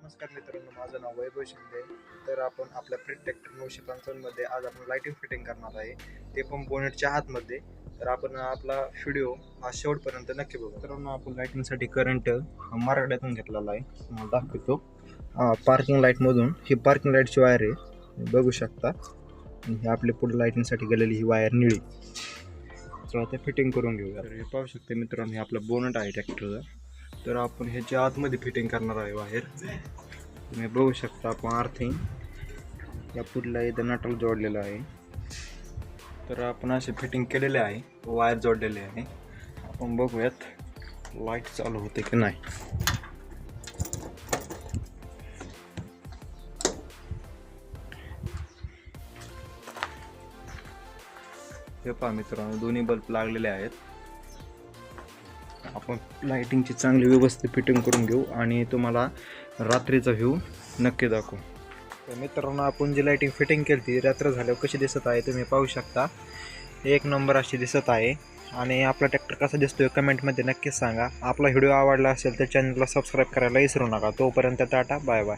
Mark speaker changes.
Speaker 1: नमस्कार मित्रांनो, माझं नाव वैभव शिंदे. तर आपण आपल्या प्रीत ट्रॅक्टर 955 मध्ये आज आपण लाइटिंग फिटिंग करणार आहे, ते पण बोनेटच्या आतमध्ये. तर आपण आपला व्हिडिओ हा शेवटपर्यंत नक्की बघू. मित्रांनो, आपण लाइटिंगसाठी करंट मराठ्यातून घेतलेला आहे, तुम्हाला दाखवतो. पार्किंग लाईटमधून ही पार्किंग लाईटची वायर आहे, बघू शकता. ही आपली पुढे लाइटिंगसाठी गेलेली ही वायर निळी. तर आता फिटिंग करून घेऊया. तर हे पाहू शकता मित्रांनो, हे आपलं बोनट आहे ट्रॅक्टरचा. तर आपण ह्याच्या आतमध्ये फिटिंग करणार आहे वायर. तुम्ही बघू शकता, आपण अर्थिंग या पुढला इथं नटल जोडलेलं आहे. तर आपण असे फिटिंग केलेले आहे, वायर जोडलेले आहे. आपण बघूयात लाईट चालू होते की नाही. हे पहा मित्रांनो, दोन्ही बल्ब लागलेले आहेत. आपण लाइटिंगची चांगली व्यवस्थित फिटिंग करून घेऊ आणि तुम्हाला रात्रीचा व्ह्यू नक्की दाखवू. तर मित्रांनो, आपण जी लाइटिंग फिटिंग केली ती रात्र झाल्यावर कशी दिसत आहे तुम्ही पाहू शकता. एक नंबर अशी दिसत आहे. आणि आपला ट्रॅक्टर कसा दिसतोय कमेंटमध्ये नक्कीच सांगा. आपला व्हिडिओ आवडला असेल तर चॅनलला सबस्क्राईब करायला विसरू नका. तोपर्यंत टाटा, बाय बाय.